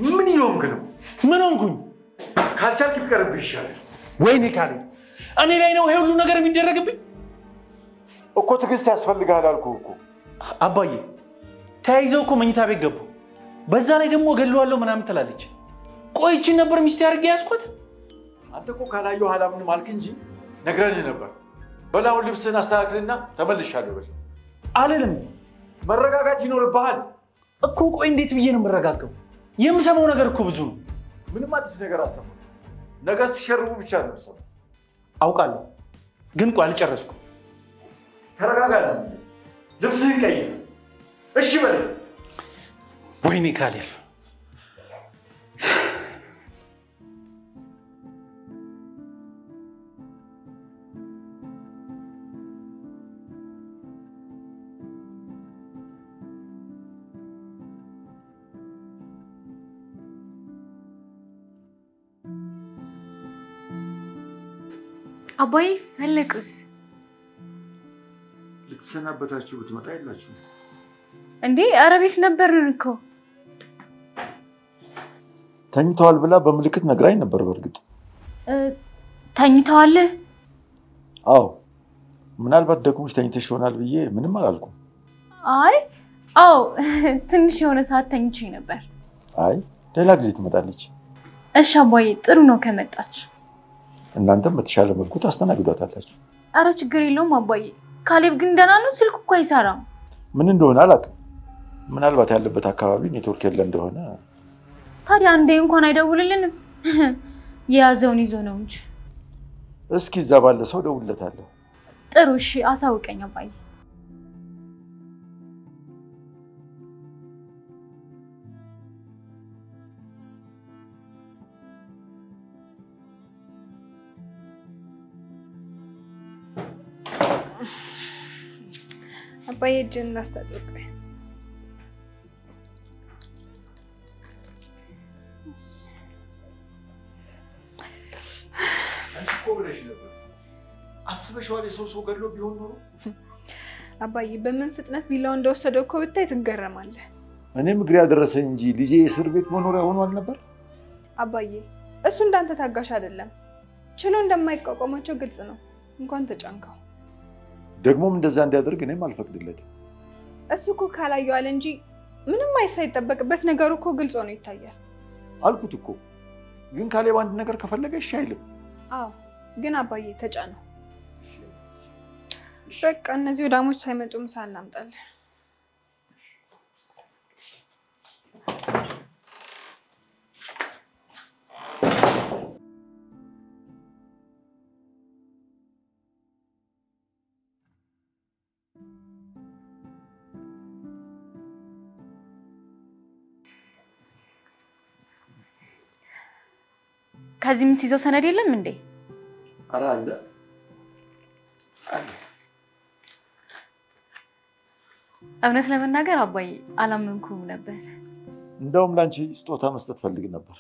ምን ይሆንክ ነው? ምን ሆንኩኝ? ካልቻልክ ቢቀርብህ ይሻላል። ወይኔ ካሌ እኔ ላይ ነው ይሄ ሁሉ ነገር የሚደረግብኝ? እኮ ትዕግስት ያስፈልጋል አልኩህ እኮ። አባዬ ተያይዘው እኮ መኝታ ቤት ገቡ። በዛ ላይ ደግሞ እገለዋለሁ ምናምን ትላለች። ቆይችን ነበር ሚስቴ አድርጌ ያዝኳት። አንተ እኮ ካላየሁ አላምንም አልክ እንጂ ነግረንህ ነበር። በላውን ልብስህን አስተካክልና ተመልሻለሁ በል። አልልም። መረጋጋት ይኖርብሃል እኮ። ቆይ እንዴት ብዬ ነው የምረጋጋው? የምሰማው ነገር እኮ ብዙ ነው። ምንም አዲስ ነገር አሰማሁ። ነገ ሲሸርቡ ብቻ ነው የምሰማው። አውቃለሁ፣ ግን ቆይ አልጨረስኩም። ተረጋጋ። ልብስህን ቀይር። እሺ በል። ወይኔ ካሌብ አባዬ ፈለቁስ ልትሰናበታችሁ ብትመጣ የላችሁ እንዴ? አረቤት ነበርን እኮ። ተኝተዋል ብላ በምልክት ነግራኝ ነበር። በርግጥ ተኝተዋል? አዎ፣ ምናልባት ደክሞሽ ተኝተሽ ይሆናል ብዬ ምንም አላልኩም። አይ አዎ፣ ትንሽ የሆነ ሰዓት ተኝቼ ነበር። አይ ሌላ ጊዜ ትመጣለች። እሺ አባዬ፣ ጥሩ ነው ከመጣች። እናንተም በተሻለ መልኩ ታስተናግዷታላችሁ። አረ ችግር የለውም አባዬ። ካሌብ ግን ደህና ነው? ስልኩ እኮ አይሰራም። ምን እንደሆነ አላውቅም። ምናልባት ያለበት አካባቢ ኔትወርክ የለ እንደሆነ። ታዲያ አንዴ እንኳን አይደውልልንም? የያዘውን ይዞ ነው እንጂ። እስኪ እዛ ባለ ሰው ደውልለታለሁ። ጥሩ እሺ፣ አሳውቀኝ አባዬ። አባዬ እጅን ላስታጥቅ። አስበሽዋል? የሰው ገድሎ ቢሆን ኖሮ አባዬ በምን ፍጥነት ቢላው እንደወሰደው እኮ ብታይ ትገረማለህ። እኔም እግሬ ያደረሰኝ እንጂ ልጄ እስር ቤት መኖሪያ ሆኗል ነበር። አባዬ እሱ እንዳንተ ታጋሽ አይደለም። ችሎ እንደማይቋቋማቸው ግልጽ ነው። እንኳን ተጫንከው። ደግሞም እንደዛ እንዲያደርግ እኔም አልፈቅድለትም። እሱ እኮ ካላየው አለ እንጂ ምንም አይሳይጠበቅበት ነገሩ እኮ ግልጽ ሆኖ ይታያል። አልኩት እኮ። ግን ካሌብ አንድ ነገር ከፈለገ እሺ አይልም። አዎ ግን አባዬ ተጫነው። በቃ እነዚህ ወዳሞች ሳይመጡ ምሳ እናምጣለን። ከዚህ የምትይዘው ሰነድ የለም እንዴ? ኧረ አለ። እውነት ለመናገር አባዬ አላመንኩም ነበር። እንደውም ላንቺ ስጦታ መስጠት ፈልግ ነበር።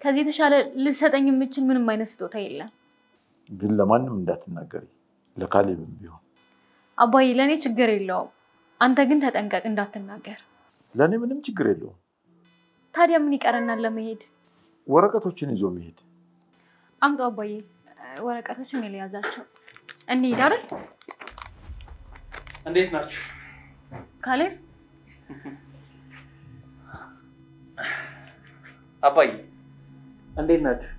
ከዚህ የተሻለ ልሰጠኝ የምችል ምንም አይነት ስጦታ የለም። ግን ለማንም እንዳትናገሪ፣ ለካሌብም ቢሆን። አባዬ ለኔ ችግር የለውም። አንተ ግን ተጠንቀቅ እንዳትናገር። ለኔ ምንም ችግር የለውም። ታዲያ ምን ይቀርናል ለመሄድ? ወረቀቶችን ይዞ መሄድ። አምጡ አባዬ፣ ወረቀቶችን ልያዛቸው። እንሂድ አይደል? እንዴት ናችሁ? ካሌብ አባዬ እንዴት ናችሁ?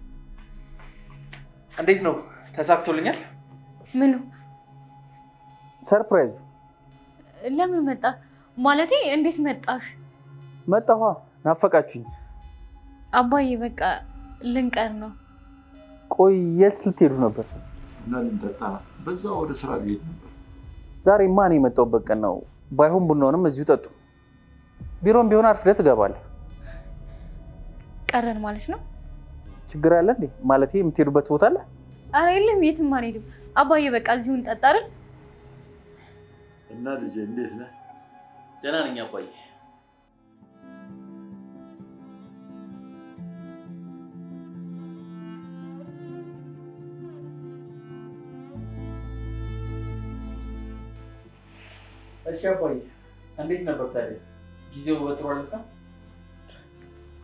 እንዴት ነው? ተሳክቶልኛል? ምኑ? ሰርፕራይዝ። ለምን መጣህ? ማለቴ እንዴት መጣህ? መጣሁ። ናፈቃችሁኝ። አባዬ በቃ ልንቀር ነው። ቆይ የት ልትሄዱ ነበር? እና ልንጠጣ በዛ ወደ ስራ ልሄድ ነበር። ዛሬ ማን የመጣውበት ቀን ነው? ባይሆን ቡናውንም እዚሁ ጠጡ። ቢሮም ቢሆን አርፍደህ ትገባለህ። ቀረን ማለት ነው? ችግር አለ እንዴ? ማለቴ የምትሄዱበት ቦታ አለ? ኧረ የለም፣ የትም አንሄድም። አባዬ በቃ እዚሁ እንጠጣ አይደል? እና ልጄ እንዴት ነህ? ደህና ነኝ አባዬ። እሺ አባዬ እንዴት ነበር ታዲያ? ጊዜው በጥሩ አለፈ?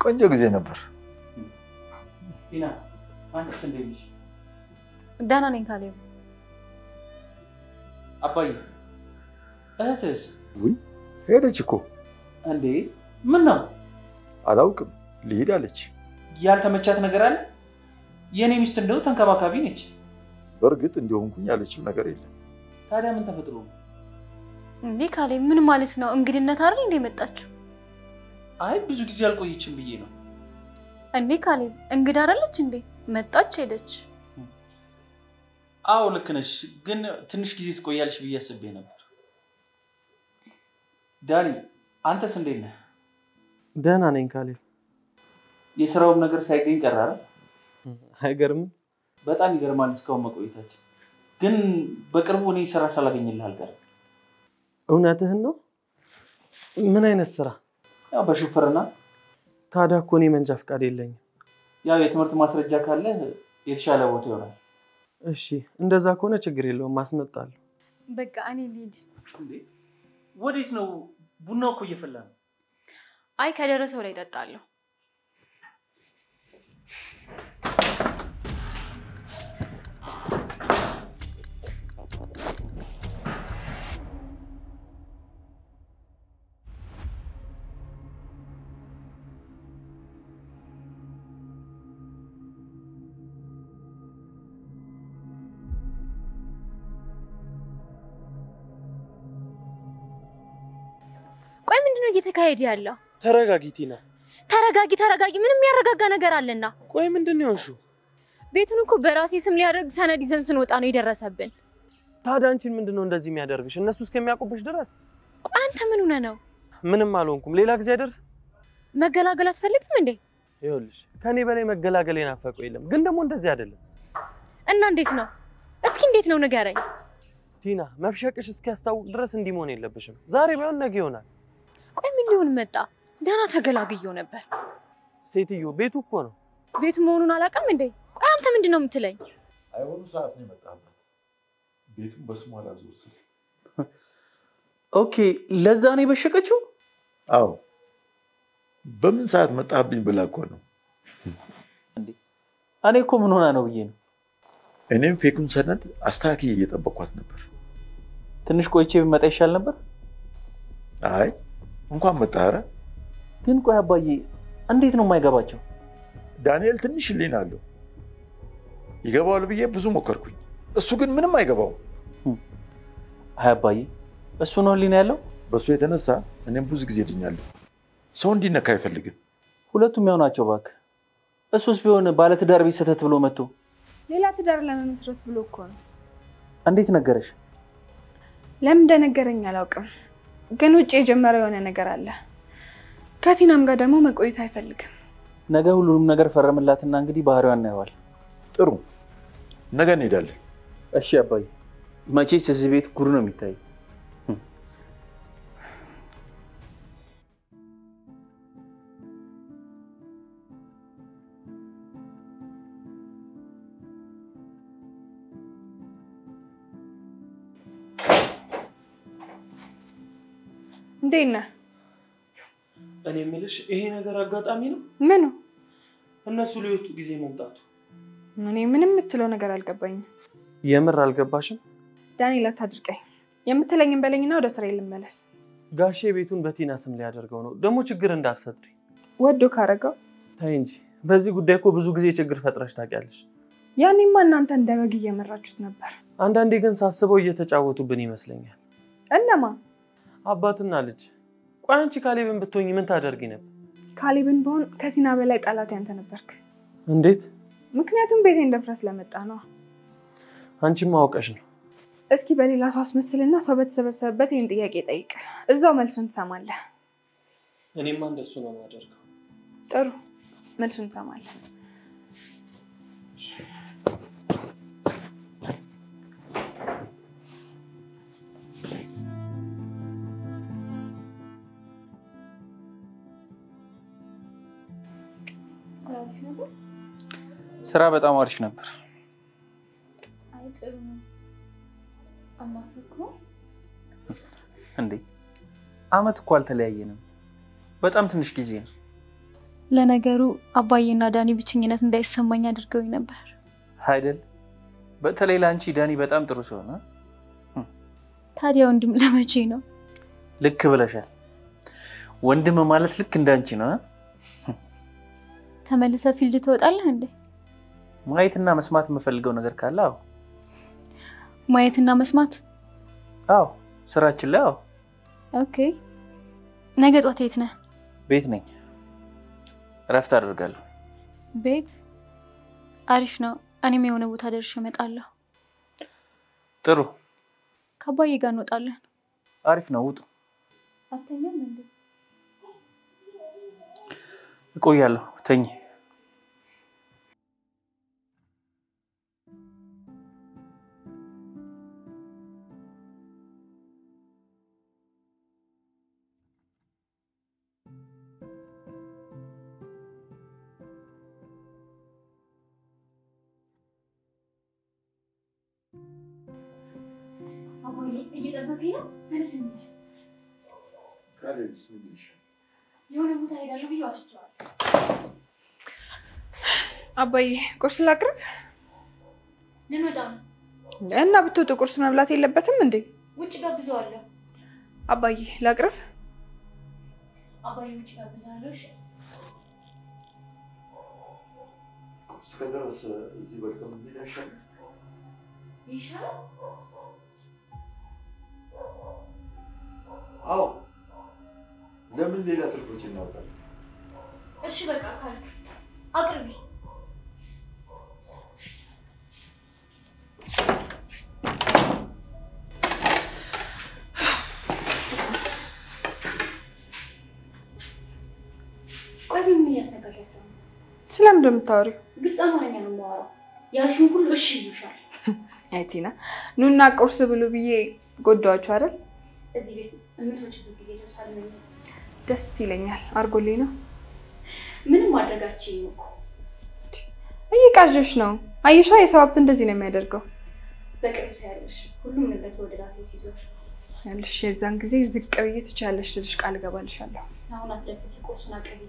ቆንጆ ጊዜ ነበር። ቲና አንቺስ እንዴት ነሽ? ደህና ነኝ ካሌብ። አባዬ እህትስ? ውይ ሄደች እኮ። እንዴ ምን ነው? አላውቅም ልሄድ አለች። ያልተመቻት ነገር አለ? የኔ ሚስት እንደው ተንከባካቢ ነች። በእርግጥ እንዲሆንኩኝ ያለችው ነገር የለም። ታዲያ ምን ተፈጥሮ ነው? እንዴ ካሌብ ምን ማለት ነው? እንግድነት አይደል እንዴ መጣችሁ? አይ ብዙ ጊዜ አልቆየችም ብዬ ነው። እንዴ ካሌብ እንግዳ አይደለች እንዴ? መጣች ሄደች። አዎ ልክ ነሽ፣ ግን ትንሽ ጊዜ ትቆያለሽ ብዬ አስቤ ነበር። ዳኒ አንተስ እንዴት ነህ? ደህና ነኝ ካሌብ። የሥራውም ነገር ሳይገኝ ቀረ አይደል? አይገርምም? በጣም ይገርማል እስካሁን መቆየታችን። ግን በቅርቡ እኔ ስራ ሳላገኝልህ አልቀርም። እውነትህን ነው? ምን አይነት ስራ? ያው በሹፍርና። ታዲያ እኮ እኔ መንጃ ፈቃድ የለኝም። ያው የትምህርት ማስረጃ ካለ የተሻለ ቦታ ይሆናል። እሺ እንደዛ ከሆነ ችግር የለውም አስመጣለሁ። በቃ እኔ ልሂድ። እንዴ ወዴት ነው? ቡናው እኮ እየፈላ ነው። አይ ከደረሰው ላይ እጠጣለሁ። ቆይ ምንድነው እየተካሄደ ያለው? ተረጋጊ ቲና። ተረጋጊ። ምንም የሚያረጋጋ ነገር አለና። ቆይ ምንድነው ያልሽው? ቤቱን እኮ በራሴ ስም ሊያደርግ ሰነድ ይዘን ስንወጣ ነው የደረሰብን። ታዲያ አንቺን ምንድነው እንደዚህ የሚያደርግሽ? እነሱ እስከሚያውቁብሽ ድረስ? ቆይ አንተ ምን ሆነ ነው? ምንም አልሆንኩም። ሌላ ጊዜ አይደርስም? መገላገል አትፈልግም እንዴ? ይኸውልሽ ከኔ በላይ መገላገል የናፈቀው የለም። ግን ደግሞ እንደዚህ አይደለም። እና እንዴት ነው? እስኪ እንዴት ነው ንገረኝ። ቲና መብሸቅሽ እስኪያስታውቅ ድረስ እንዲህ መሆን የለብሽም። ዛሬ ባይሆን ነገ ይሆናል። ቆይ ምን ሊሆን መጣ? ደህና ተገላግየው ነበር። ሴትዮ ቤቱ እኮ ነው። ቤቱ መሆኑን አላውቅም እንዴ? ቆይ አንተ ምንድነው የምትለኝ? አይሆኑ ሰዓት ነው የመጣበት። ቤቱን በስሟ አላዞር ስል። ኦኬ ለዛ ነው የበሸቀችው? አዎ በምን ሰዓት መጣብኝ ብላ እኮ ነው። እንዴ እኔ እኮ ምን ሆና ነው ብዬ ነው። እኔም ፌኩን ሰነድ አስተካክዬ እየጠበቅኳት ነበር። ትንሽ ቆይቼ ብመጣ ይሻል ነበር። አይ እንኳን መጣ። ኧረ ግን ቆይ አባዬ እንዴት ነው የማይገባቸው? ዳንኤል ትንሽ ሊና አለው ይገባዋል ብዬ ብዙ ሞከርኩኝ። እሱ ግን ምንም አይገባው። አይ አባዬ እሱ ነው ሊና ያለው። በሱ የተነሳ እኔም ብዙ ጊዜ ድኛለሁ። ሰው እንዲነካ አይፈልግም። ሁለቱም ያው ናቸው እባክህ። እሱስ ቢሆን ባለ ትዳር ቤት ሰተት ብሎ መጥቶ ሌላ ትዳር ለመመስረት ብሎ እኮ ነው። እንዴት ነገረሽ? ለምን እንደነገረኝ አላውቅም፣ ግን ውጪ የጀመረው የሆነ ነገር አለ። ከቲናም ጋር ደግሞ መቆየት አይፈልግም። ነገ ሁሉንም ነገር ፈረምላትና እንግዲህ ባህሪዋን እናየዋለን። ጥሩ ነገ እንሄዳለን። እሺ አባዬ። መቼስ እዚህ ቤት ጉድ ነው የሚታይ። እንዴት ነህ? እኔ የምልሽ ይሄ ነገር አጋጣሚ ነው? ምኑ? እነሱ ሊወጡ ጊዜ መምጣቱ። እኔ ምንም የምትለው ነገር አልገባኝም። የምር አልገባሽም? ዳንኤል አታድርቀኝ። የምትለኝን በለኝና ወደ ስራዬ ልመለስ። ጋሼ ቤቱን በቲና ስም ሊያደርገው ነው። ደግሞ ችግር እንዳትፈጥሪ። ወዶ ካረገው ታይ እንጂ በዚህ ጉዳይ እኮ ብዙ ጊዜ ችግር ፈጥረሽ ታውቂያለሽ። ያኔማ እናንተ እንደ በግ እየመራችሁት ነበር። አንዳንዴ ግን ሳስበው እየተጫወቱብን ይመስለኛል። እነማ? አባትና ልጅ። ቆይ አንቺ ካሌብን ብትሆኚ ምን ታደርጊ ነበር? ካሌብን ብሆን ከቲና በላይ ጠላት ያንተ ነበርክ። እንዴት? ምክንያቱም ቤቴን ደፍረህ ስለመጣ ነው። አንቺም አውቀሽ ነው። እስኪ በሌላ ሰው አስመስልና ሰው በተሰበሰበበት ይህን ጥያቄ ጠይቅ። እዛው መልሱን ትሰማለህ። እኔማ እንደሱ ነው የማደርገው። ጥሩ፣ መልሱን ትሰማለህ። ስራ በጣም አሪፍ ነበር። አይ ጥሩ ነው። አናፍኩ። እንዴ አመት እኮ አልተለያየንም በጣም ትንሽ ጊዜ ነው ለነገሩ አባዬና ዳኒ ብቸኝነት እንዳይሰማኝ አድርገውኝ ነበር አይደል በተለይ ላንቺ ዳኒ በጣም ጥሩ ሰው ነው ታዲያ ወንድም ለመቼ ነው ልክ ብለሻል ወንድም ማለት ልክ እንዳንቺ ነው ተመልሰ ፊልድ ትወጣለህ እንዴ ማየትና መስማት የምፈልገው ነገር ካለ አዎ ማየትና መስማት አዎ ስራችን ላይ አዎ ኦኬ ነገ ጧት የት ነህ ቤት ነኝ ረፍት አደርጋለሁ ቤት አሪፍ ነው እኔም የሆነ ቦታ ደርሼ እመጣለሁ ጥሩ ከአባዬ ጋር እንወጣለን አሪፍ ነው ውጡ አተኛም እንዴ እቆያለሁ ተኝ አባዬ እየጠበቀኝ ነው ተነስ እንሂድ ካሌብስ ምን ይልሽ የሆነ ቦታ ሄዳለሁ ብዬ አስቸዋለሁ አባዬ ቁርስ ላቅርብ ልንወጣ ነው እና ብትወጡ ቁርስ መብላት የለበትም እንዴ ውጭ ጋብዘዋለሁ አባዬ ላቅርብ አባዬ ውጭ ጋብዘዋለሁ እሺ እስከደረስ እዚህ በልከም እንሄዳለን ይሻላል አዎ ለምን ሌላ ትርፎች እናወጣለን እሺ በቃ ካልክ አቅርቢ ቆይ ምን ያስነካሻቸው ስለምን እንደምታወሪው ግልጽ አማርኛ ነው የማወራው ያልሽውን ሁሉ እሺ ይሉሻል አይቲና ኑና ቁርስ ብሉ ብዬ ጎዳዋችሁ አይደል እዚህ ቤት እምቶች ጊዜ ደርሳለኝ ደስ ይለኛል አርጎልኝ ነው ምንም ማድረጋችን ነው እየቃዠሽ ነው አይሻ የሰው ሀብት እንደዚህ ነው የሚያደርገው በቅርብ ያለሽ ሁሉም ንብረት ወደ ራሴ ሲዞር ያልሽ የዛን ጊዜ ዝቅ ብዬ ትቻለሽ ልጅ ቃል ገባልሻለሁ አሁን አስደግፊ ቁርሱን አቅርቢ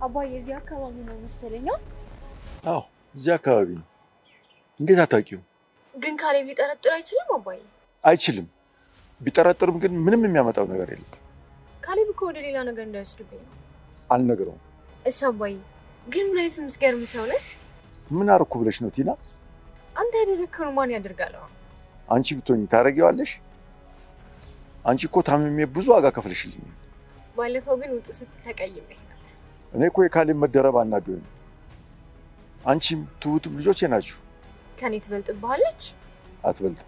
አባዬ እዚህ አካባቢ ነው መሰለኝ አዎ እዚህ አካባቢ ነው እንዴት አታውቂው ግን ካሌብ ሊጠረጥር አይችልም አባዬ አይችልም ቢጠረጥርም ግን ምንም የሚያመጣው ነገር የለም ካሌብ እኮ ወደ ሌላ ነገር እንዳይወስድብኝ ነው አልነግረውም እሺ አባዬ ግን ምን አይነት የምትገርም ሰው ነሽ ምን አርኩ ብለሽ ነው ቲና አንተ ያደረግከውን ማን ያደርጋል አንቺ ብትሆኚ ታረጊዋለሽ አንቺ እኮ ታምሜ ብዙ ዋጋ ከፍለሽልኝ ባለፈው ግን ውጡ ስትተቀይመኝ እኔ እኮ የካሌብ መደረብ አናዶኝ አንቺም ትሁትም ልጆቼ ናችሁ ከኔ ትበልጥብሃለች አትበልጥ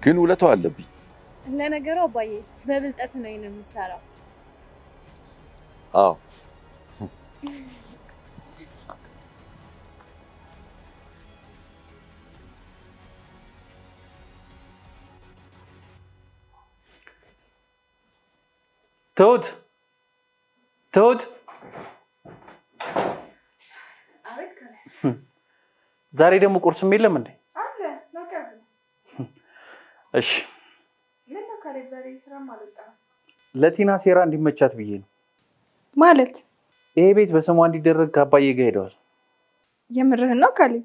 ግን ውለታው አለብኝ ለነገሩ አባዬ በብልጠት ነው የምሰራው አዎ ትሁት ዛሬ ደግሞ ቁርስም የለም እንዴ አለ ለቀብ እሺ ምን ነው ካሌብ ዛሬ ስራ ማለት ለቲና ሴራ እንዲመቻት ብዬ ነው ማለት ይሄ ቤት በስሟ እንዲደረግ ከአባዬ ጋር ሄደዋል የምርህን ነው ካሌብ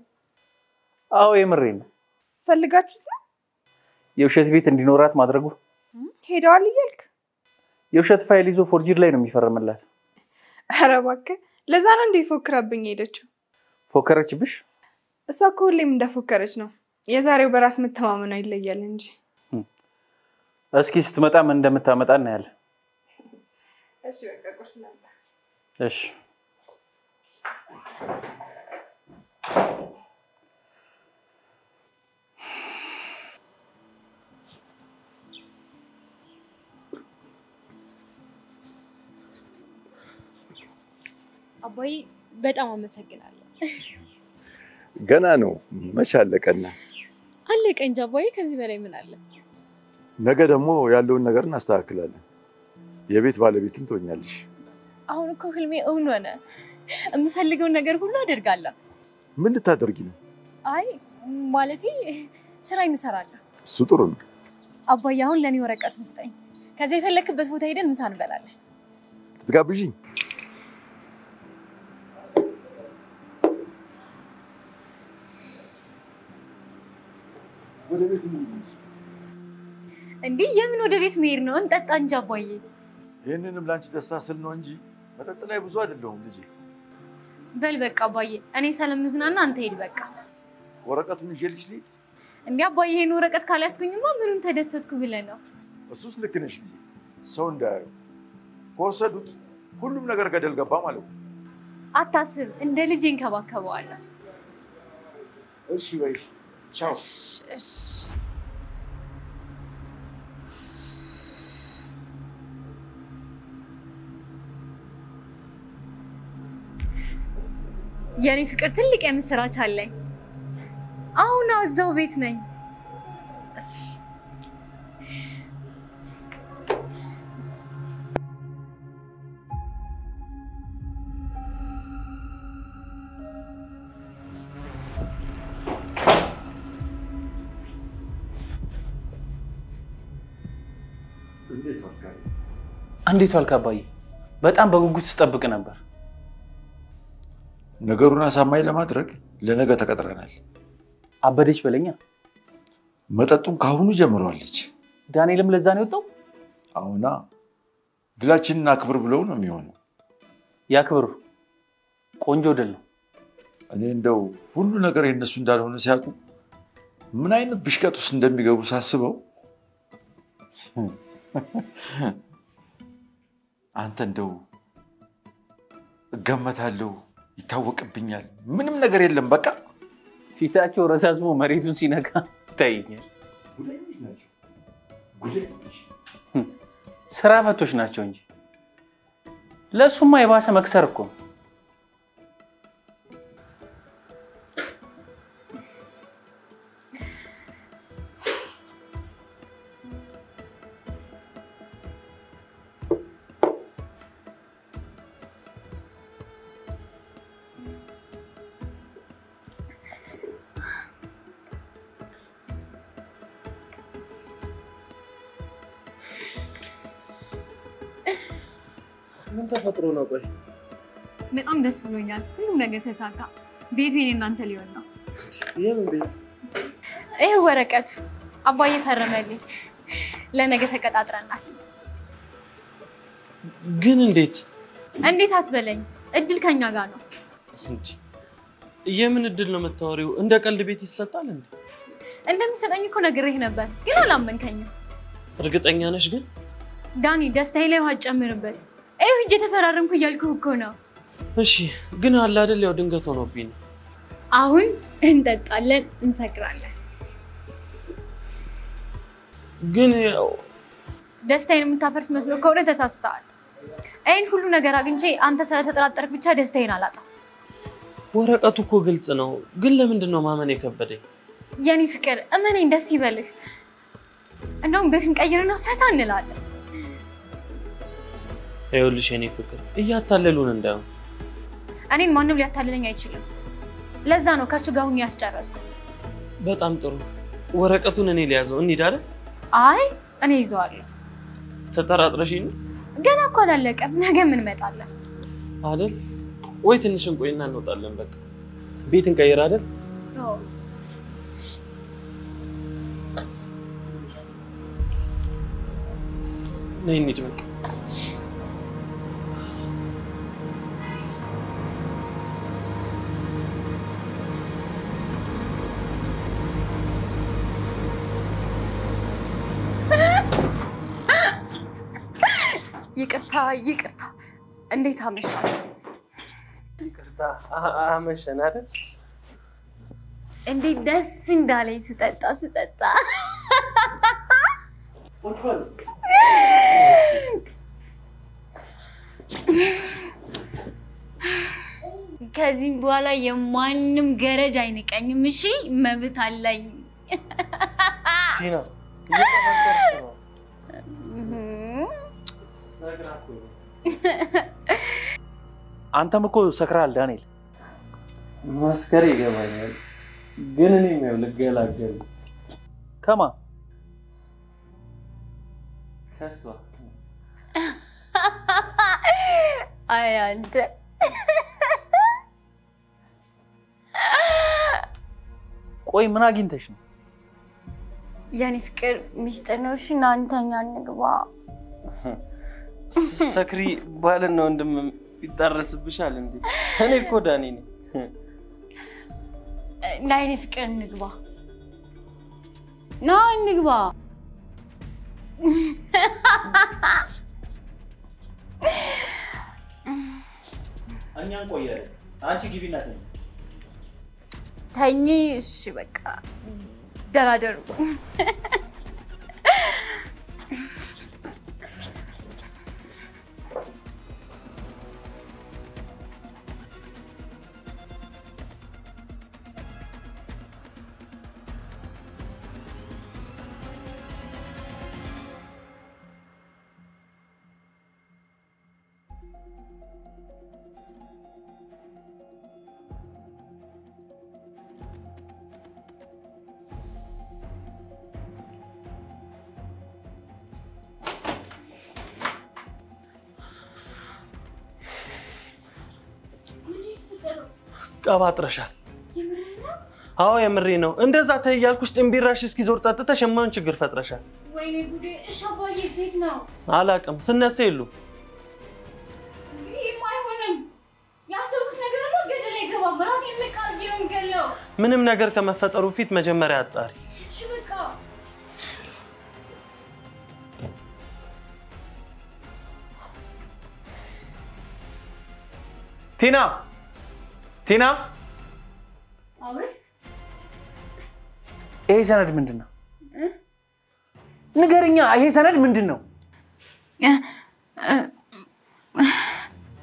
አዎ የምሬን ነው ፈልጋችሁት ነው የውሸት ቤት እንዲኖራት ማድረጉ ሄደዋል እያልክ የውሸት ፋይል ይዞ ፎርጅድ ላይ ነው የሚፈርምላት ኧረ እባክህ ለዛ ነው እንዴት ፎክራብኝ ሄደችው ፎከረችብሽ እሷ እኮ ሁሌም እንደፎከረች ነው የዛሬው በራስ መተማመኗ ይለያል እንጂ እስኪ ስትመጣ ምን እንደምታመጣ እናያለን እሺ በቃ ቁርስ ላምጣ እሺ አባዬ በጣም አመሰግናለሁ ገና ነው መች አለቀና አለቀ እንጂ አባዬ ከዚህ በላይ ምን አለ ነገ ደግሞ ያለውን ነገር እናስተካክላለን። የቤት ባለቤትም ትሆኛለሽ። አሁን እኮ ህልሜ እውን ሆነ። የምፈልገውን ነገር ሁሉ አደርጋለሁ። ምን ልታደርጊ ነው? አይ ማለቴ ስራ እንሰራለን። እሱ ጥሩ ነው። አባዬ አሁን ለኔ ወረቀቱን ስጠኝ። ከዛ የፈለክበት ቦታ ሄደን ምሳ እንበላለን። ትጋብዥኝ? ወደ ቤት እንሂድ። እንዴ የምን ወደ ቤት መሄድ ነው? እንጠጣ እንጂ አባዬ። ይሄንንም ላንቺ ደስታ ስል ነው እንጂ መጠጥ ላይ ብዙ አይደለሁም ልጄ። በል በቃ አባዬ፣ እኔ ሰለምዝናና አንተ ሄድ በቃ። ወረቀቱን ይዤልሽ ልሂድ? እንዴ አባዬ ይሄን ወረቀት ካላስኩኝማ ምኑን ተደሰትኩ ብለህ ነው? እሱስ ልክ ነሽ ልጄ። ሰው እንዳያየው ከወሰዱት ሁሉም ነገር ገደል ገባ ማለት ነው። አታስብ፣ እንደ ልጅ እንከባከበዋለሁ። እሺ በይ ቻው። እሺ የኔ ፍቅር ትልቅ የምስራች አለኝ። አሁን እዛው ቤት ነኝ። እሺ እንዴት ዋልክ አባዬ? በጣም በጉጉት ስጠብቅ ነበር። ነገሩን አሳማኝ ለማድረግ ለነገ ተቀጥረናል። አበደች በለኛ። መጠጡን ካሁኑ ጀምሯለች። ዳንኤልም ለዛ ነው የወጣው። አሁና ድላችንን አክብር ብለው ነው የሚሆነው። ያክብሩ። ቆንጆ ድል ነው። እኔ እንደው ሁሉ ነገር የነሱ እንዳልሆነ ሲያውቁ ምን አይነት ብሽቀት ውስጥ እንደሚገቡ ሳስበው አንተ እንደው እገመታለሁ፣ ይታወቅብኛል። ምንም ነገር የለም በቃ። ፊታቸው ረሳስሞ መሬቱን ሲነካ ይታየኛል። ጉደኞች ናቸው። ጉደኞች ስራ ፈቶች ናቸው እንጂ ለሱማ የባሰ መክሰር እኮ ነው። ምን ተፈጥሮ ነው? ቆይ በጣም ደስ ብሎኛል። ሁሉም ነገር ተሳካ። ቤቱ የኔ እናንተ ሊሆን ነው። የምን ቤት? ይሄ ወረቀቱ አባዬ ፈረመልኝ። ለነገ ተቀጣጥረናል። ግን እንዴት አትበለኝ። እድል ከኛ ጋር ነው። እንዴ የምን እድል ነው የምታወሪው? እንደ ቀልድ ቤት ይሰጣል እንዴ? እንደምሰጠኝ እኮ ነግሬህ ነበር፣ ግን አላመንከኝም። እርግጠኛ ነሽ ግን? ዳኒ ደስታዬ ላይ ውሃ ጨምርበት። ይሄ ሂጅ ተፈራረምኩ እያልኩህ እኮ ነው። እሺ ግን አለ አይደል ያው ድንገት ሆኖብኝ ነው። አሁን እንጠጣለን፣ እንሰክራለን። ግን ያው ደስታዬን የምታፈርስ መስሎ ከሆነ ተሳስተሃል። ይሄን ሁሉ ነገር አግኝቼ አንተ ስለተጠራጠርክ ብቻ ደስታዬን አላጣም። ወረቀቱ እኮ ግልጽ ነው። ግን ለምንድን ነው ማመን የከበደኝ? የኔ ፍቅር እመነኝ፣ ደስ ይበልህ። እንደውም ቤት እንቀይርና ፈታ እንላለን። ይኸውልሽ የኔ ፍቅር እያታለሉን እንዳይሆን። እኔን ማንም ሊያታልለኝ አይችልም። ለዛ ነው ከሱ ጋር ሁኜ ያስጨረስኩት። በጣም ጥሩ። ወረቀቱን እኔ ሊያዘው እንሂድ አይደል? አይ እኔ ይዘዋለሁ። ተጠራጥረሽኝ ነው? ገና እኮ አላለቀም። ነገ ምን እንመጣለን አይደል? ወይ ትንሽ እንቆይና እንወጣለን። በቃ ቤት እንቀይር አይደል? አዎ። ነይ እንሂድ በቃ። ይቅርታ። እንዴት አመሻችሁ? ይቅርታ አመሸን አይደል? እንዴት ደስ እንዳለኝ ስጠጣ። ከዚህም በኋላ የማንም ገረድ አይንቀኝም። እሺ መብት አለኝ። ቲና አንተም እኮ ሰክራል ዳንኤል። መስከር ይገባኛል ግን እኔም ያው ልገላገል ከማ ከሷ አይ አንተ ቆይ ምን አግኝተሽ ነው? የኔ ፍቅር ሚስጥር ነው። እሺ እናንተኛ እንግባ። ሰክሪ ባልና ወንድም ይጣረስብሻል እንዴ? እኔ እኮ ዳኒ ነኝ። ና የኔ ፍቅር እንግባ። ና እንግባ። እኛን ቆየን። አንቺ ግቢና ተኝ። ተኝ። እሺ በቃ ደህና ደሩ። ቀባጥረሻል። አዎ የምሬ ነው። እንደዛ ተያልኩሽ ጥምቢራሽ እስኪ ዞር ጠጥተሽ የማን ችግር ፈጥረሻል? ወይኔ ጉዴ! እሺ አባዬ ሴት ነው አላቅም ስነሳ የሉ አይሆንም። ያሰብኩት ነገር ነው ገደል አይገባም። ራሴን መቃርጌ ነው የምገለው። ምንም ነገር ከመፈጠሩ ፊት መጀመሪያ አጣሪ። እሺ በቃ ቲና አቤት። ይሄ ሰነድ ምንድነው? ንገርኛ። ይሄ ሰነድ ምንድነው?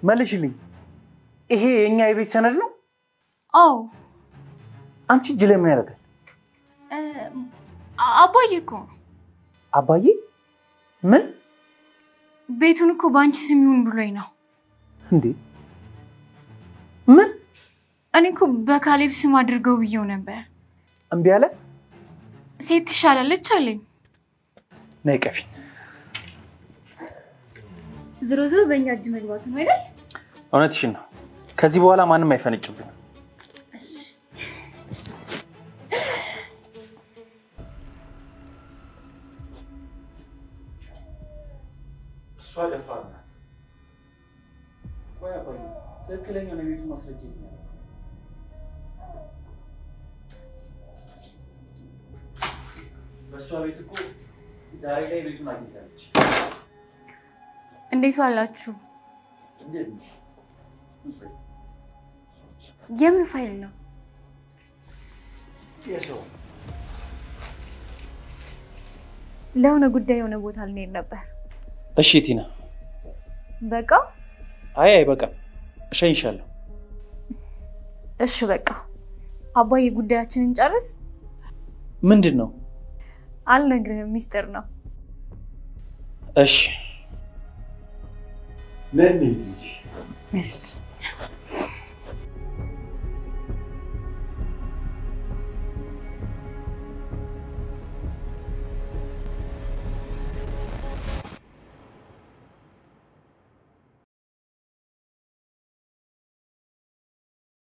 መልሽልኝ። ይሄ የኛ የቤት ሰነድ ነው? አዎ። አንቺ እጅ ላይ ምን ያደርጋል? አባዬ እኮ። አባዬ ምን? ቤቱን እኮ ባንቺ ስም ይሁን ብሎኝ ነው። እንዴ ምን? እኔ እኮ በካሌብ ስም አድርገው ብየው ነበር። እምቢ አለ። ሴት ትሻላለች አለኝ። ነይ ቀፊ። ዝሮ በእኛ እጅ መግባቱ ነው አይደል? እውነትሽን ነው። ከዚህ በኋላ ማንም አይፈነጭብንም። እሷ ደፋር ናት። ቆይ አባዬ ትክክለኛ ነው የቤቱ ማስረጃ ነው። በሷ ቤት እኮ ዛሬ ላይ ቤቱን አግኝታለች። እንዴት ዋላችሁ? እንዴት ነው? የምን ፋይል ነው? የሰው ለሆነ ጉዳይ የሆነ ቦታ ልንሄድ ነበር። እሺ ቲና። በቃ አይ በቃ እሸኝሻለሁ። እሺ በቃ አባዬ ጉዳያችንን ጨርስ። ምንድነው? አልነግርህም፣ ሚስጥር ነው። እሺ ነኝ ልጅ። እሺ